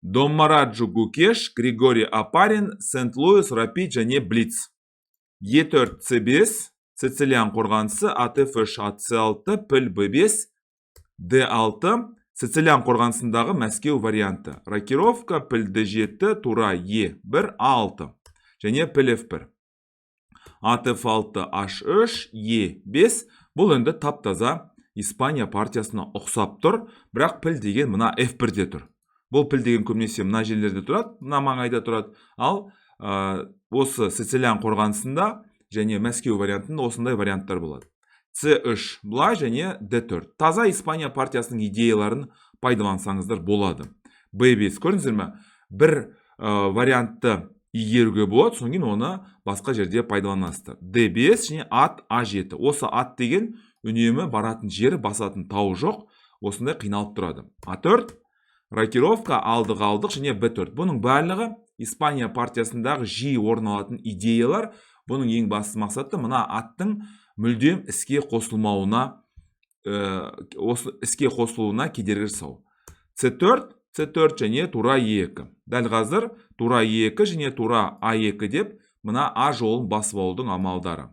Доммараджу Гукеш, Григорий Апарин, Сент-Луис, Рапид және Блиц. Е4, С5, Сицилиан қорғанысы, АТФ3, АТС6, піл Б5, Д6, Сицилиан қорғанысындағы Мәскеу варианты. Рокировка, піл Д7, тура Е1, А6, және піл F1. АТФ6, H3, Е5, бұл енді тап-таза Испания партиясына ұқсап тұр, бірақ піл деген мына F1-де тұр. Бұл піл деген көбінесе мына жерлерде тұрады, мына маңайда тұрады. Ал осы Сицилиан қорғанысында және Мәскеу вариантында осындай варианттар болады. С3 былай және Д4. Таза Испания партиясының идеяларын пайдалансаңыздар болады. Б5 көрдіңіздер ме? Бір вариантты игеруге болады, соң кейін оны басқа жерде пайдаланасыздар. Д5 және ат А7. Осы ат деген үнемі баратын жері, басатын тауы жоқ, осындай қиналып тұрады. А4, рокировка, алдық және Б4. Бұның барлығы Испания партиясындағы жиі орын алатын идеялар. Бұның ең басты мақсаты мына аттың мүлдем іске қосылуына кедергі жасау. С4 және тура Е2. Дәл қазір тура Е2 және тура А2 деп мына А жолын басып алудың амалдары.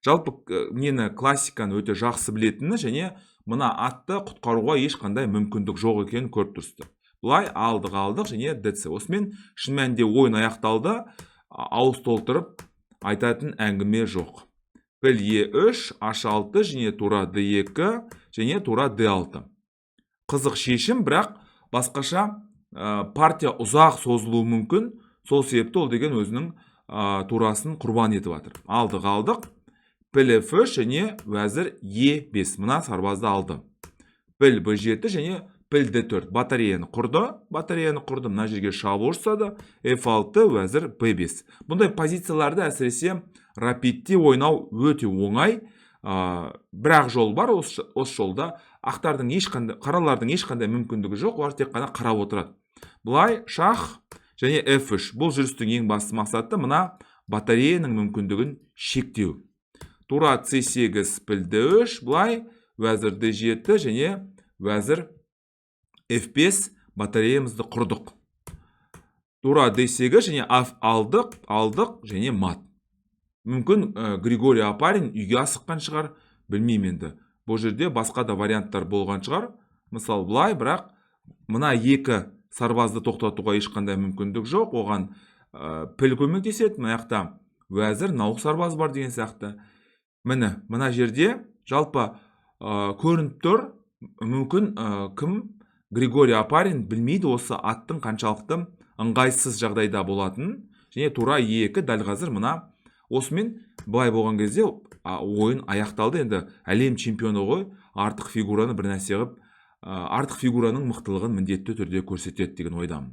Жалпы мені классиканы өте жақсы білетіні және мына атты құтқаруға ешқандай мүмкіндік жоқ екенін көріп тұрсыздар. Бұлай алдық және ДЦ. Осымен шын мәнінде ойын аяқталды, ауыз толтырып айтатын әңгіме жоқ. Піл Е3, H6 және тура Д2 және тура Д6. Қызық шешім, бірақ басқаша партия ұзақ созылуы мүмкін. Сол себепті ол деген өзінің турасын құрбан етіп жатыр. Алдық, піл F3 және уәзір Е5. Мына сарбазды алды. Піл Б7 және піл Д4. Батареяны құрды. Мына жерге шабуыл жасады. F6, уәзір Б5. Бұндай позицияларды әсіресе рапидте ойнау өте оңай. Бірақ жол бар, осы жолда қаралардың ешқандай мүмкіндігі жоқ, олар тек қана қарап отырады. Бұлай шах және F3. Бұл жүрістің ең басты мақсаты мына батареяның мүмкіндігін шектеу. Тура С8, піл Д3, бұлай уәзір Д7 және уәзір F5 батареямызды құрдық. Тура Д8 және алдық және мат. Мүмкін Григорий Апарин үйге асыққан шығар, білмеймін енді. Бұл жерде басқа да варианттар болған шығар. Мысал бұлай, бірақ мына екі сарбазды тоқтатуға ешқандай мүмкіндік жоқ. Оған піл көмектеседі, мына жақта уәзір науық сарбаз бар деген сияқты. Мына жерде жалпы көрініп тұр, мүмкін кім Григорий Апарин білмейді осы аттың қаншалықты ыңғайсыз жағдайда болатын. Және тура Е2 дәл қазір мына осымен былай болған кезде ойын аяқталды. Енді әлем чемпионы ғой, артық фигураны бір нәрсе қылып, артық фигураның мықтылығын міндетті түрде көрсетеді деген ойдамын.